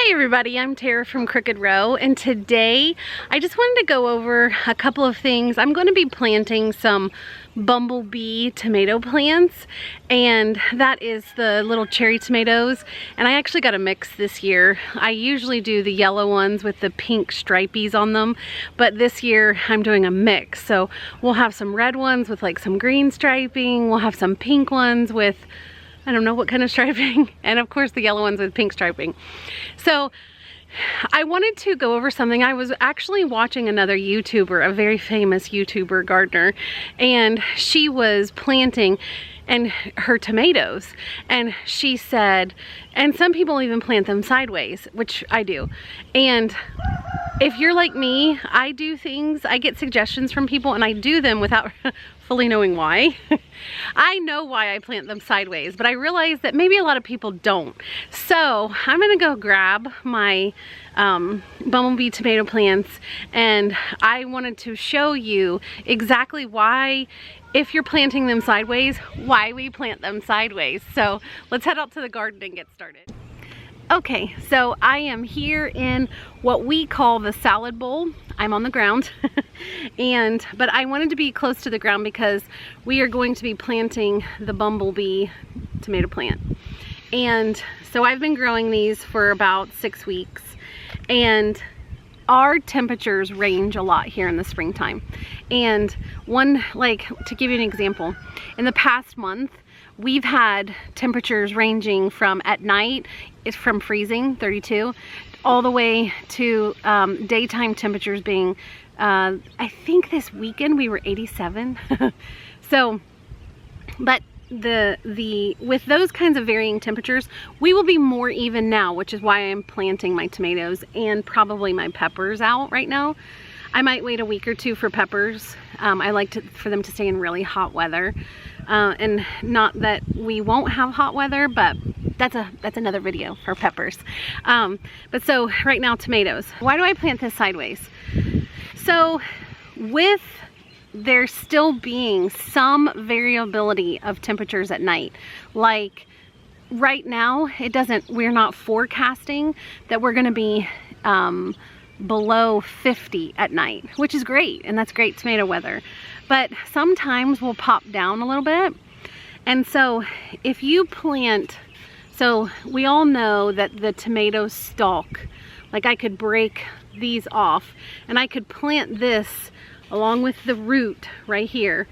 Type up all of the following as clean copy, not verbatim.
Hey everybody, I'm Tara from Crooked Row, and today I just wanted to go over a couple of things. I'm going to be planting some bumblebee tomato plants, and that is the little cherry tomatoes, and I actually got a mix this year. I usually do the yellow ones with the pink stripies on them, but this year I'm doing a mix. So we'll have some red ones with like some green striping, we'll have some pink ones with I don't know what kind of striping, and of course the yellow ones with pink striping. So I wanted to go over something. I was actually watching another YouTuber, a very famous YouTuber gardener, and she was planting her tomatoes, and she said, and some people even plant them sideways, which I do. And if you're like me, I do things, I get suggestions from people and I do them without fully knowing why. I know why I plant them sideways, but I realize that maybe a lot of people don't. So I'm gonna go grab my bumblebee tomato plants, and I wanted to show you exactly why, if you're planting them sideways, why we plant them sideways. So let's head out to the garden and get started. Okay, so I am here in what we call the salad bowl. I'm on the ground, but I wanted to be close to the ground because we are going to be planting the bumblebee tomato plant. And so I've been growing these for about 6 weeks, and our temperatures range a lot here in the springtime. And to give you an example, in the past month, we've had temperatures ranging from at night, it's from freezing, 32, all the way to daytime temperatures being, I think this weekend we were 87. So, but with those kinds of varying temperatures, we will be more even now, which is why I'm planting my tomatoes and probably my peppers out right now. I might wait a week or two for peppers. I like for them to stay in really hot weather. And not that we won't have hot weather, but that's another video for peppers. But so right now, tomatoes. Why do I plant this sideways? So with there still being some variability of temperatures at night, like right now, we're not forecasting that we're gonna be below 50 at night, which is great, and that's great tomato weather. But sometimes we'll pop down a little bit. And so if you plant, so we all know that the tomato stalk, like I could break these off and I could plant this along with the root right here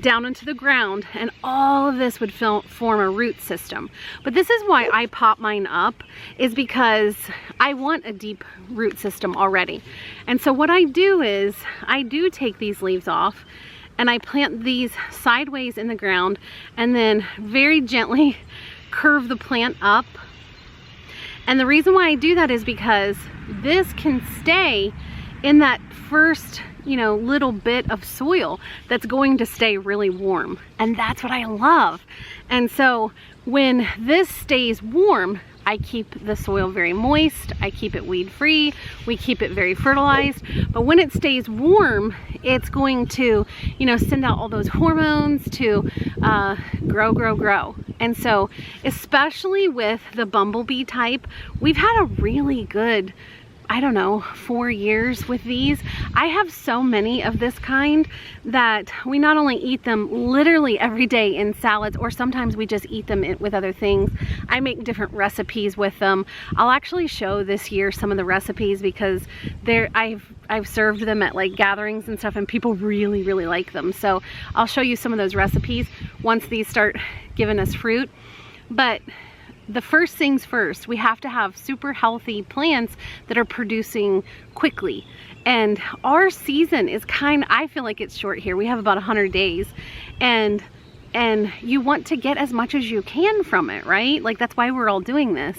down into the ground, and all of this would form a root system. But this is why I pop mine up, is because I want a deep root system already. And so what I do is I do take these leaves off and I plant these sideways in the ground, and then very gently curve the plant up. And the reason why I do that is because this can stay in that first little bit of soil that's going to stay really warm. And that's what I love. And so when this stays warm, I keep the soil very moist, I keep it weed free, we keep it very fertilized. But when it stays warm, it's going to, send out all those hormones to grow. And so, especially with the bumblebee type, we've had a really good, 4 years with these. I have so many of this kind that we not only eat them literally every day in salads, or sometimes we just eat them with other things. I make different recipes with them. I'll actually show this year some of the recipes, because I've served them at like gatherings and stuff, and people really like them. So I'll show you some of those recipes once these start giving us fruit. But the first things first, we have to have super healthy plants that are producing quickly. And our season is I feel like it's short here. We have about 100 days, and you want to get as much as you can from it, right? Like that's why we're all doing this.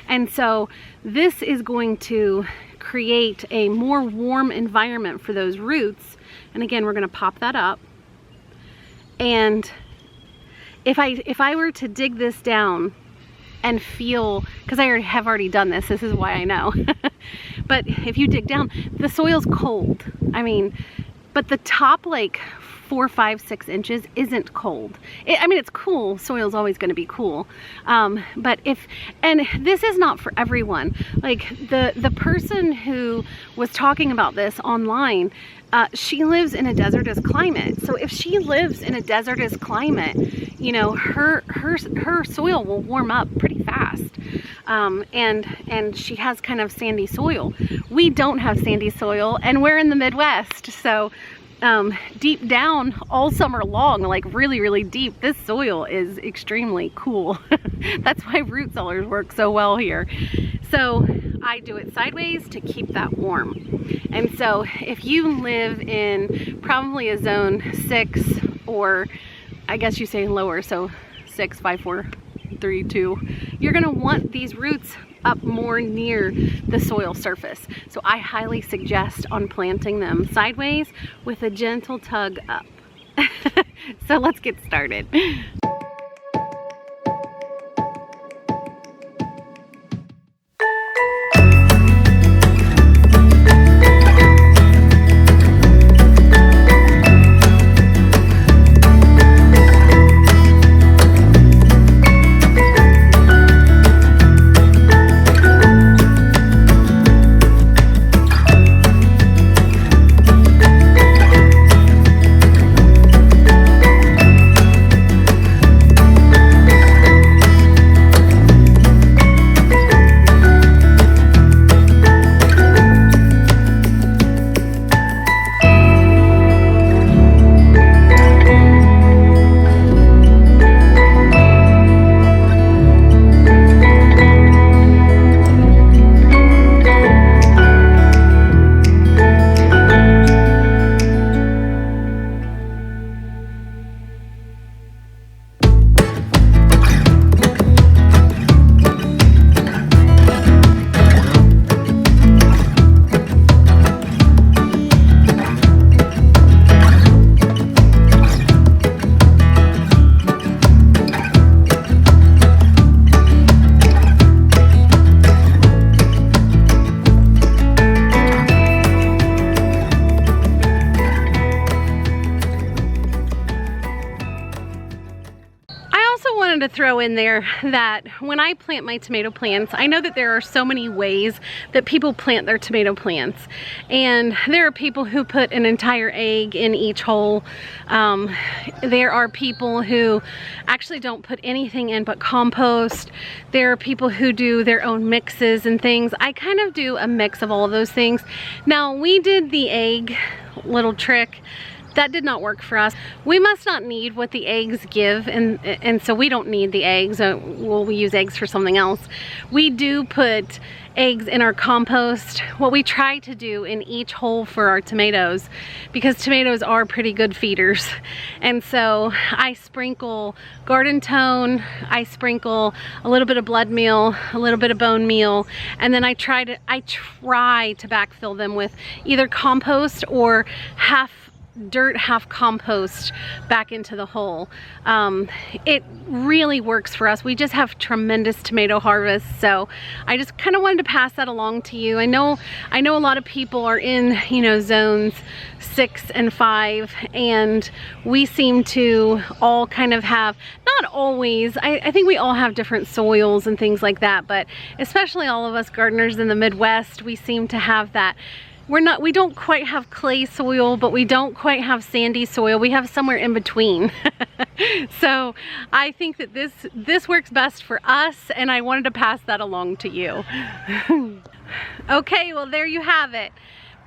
And so this is going to create a more warm environment for those roots. And again, we're gonna pop that up. And if I were to dig this down and feel, because I have already done this is why I know. But if you dig down, the soil's cold. But the top like 4, 5, 6 inches isn't cold. I mean, it's cool. Soil's always going to be cool. But and this is not for everyone. Like the person who was talking about this online, she lives in a desertous climate. So if she lives in a desertous climate, you know, her soil will warm up pretty fast. And she has kind of sandy soil. We don't have sandy soil, and we're in the Midwest. So deep down all summer long, like really, really deep, this soil is extremely cool. That's why root cellars work so well here. So I do it sideways to keep that warm. And so if you live in probably a zone 6, or I guess you say lower, so 6, 5, 4, 3, 2, you're gonna want these roots up more near the soil surface. So I highly suggest on planting them sideways with a gentle tug up. So let's get started. To throw in there that when I plant my tomato plants, I know that there are so many ways that people plant their tomato plants, and there are people who put an entire egg in each hole. There are people who actually don't put anything in but compost. There are people who do their own mixes and things. I kind of do a mix of all of those things. Now, we did the egg little trick. That did not work for us. We must not need what the eggs give, and so we don't need the eggs. We'll use eggs for something else. We do put eggs in our compost. What we try to do in each hole for our tomatoes, because tomatoes are pretty good feeders. And so I sprinkle garden tone, I sprinkle a little bit of blood meal, a little bit of bone meal, and then I try to backfill them with either compost or half dirt, half compost back into the hole. It really works for us. We just have tremendous tomato harvests, so I just kind of wanted to pass that along to you. I know a lot of people are in, you know, zones 6 and 5, and we seem to all kind of have, not always, I think we all have different soils and things like that, but especially all of us gardeners in the Midwest, we seem to have that. We don't quite have clay soil, but we don't quite have sandy soil. We have somewhere in between. So I think that this works best for us, and I wanted to pass that along to you. Okay, well, there you have it.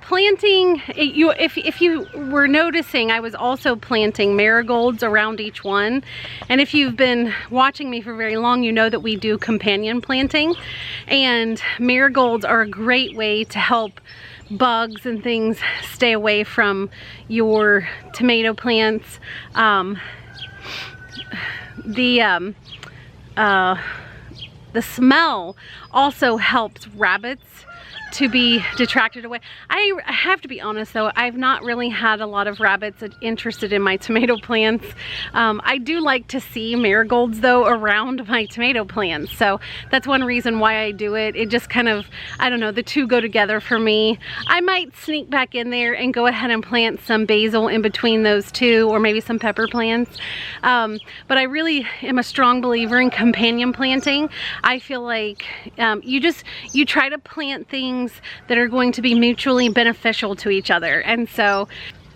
Planting, if you were noticing, I was also planting marigolds around each one. And if you've been watching me for very long, you know that we do companion planting. And marigolds are a great way to help bugs and things stay away from your tomato plants. The smell also helps rabbits to be detracted away. I have to be honest though, I've not really had a lot of rabbits interested in my tomato plants. I do like to see marigolds though around my tomato plants, so that's one reason why I do it. It just kind of, I don't know, the two go together for me. I might sneak back in there and go ahead and plant some basil in between those two, or maybe some pepper plants. But I really am a strong believer in companion planting. I feel like you try to plant things that are going to be mutually beneficial to each other. And so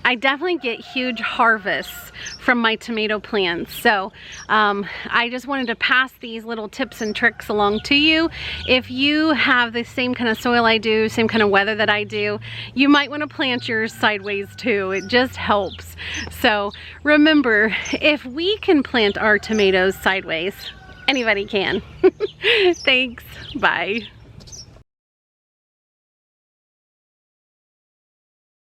I definitely get huge harvests from my tomato plants. So I just wanted to pass these little tips and tricks along to you. If you have the same kind of soil I do, same kind of weather that I do, you might want to plant yours sideways too. It just helps. So remember, if we can plant our tomatoes sideways, anybody can. Thanks. Bye.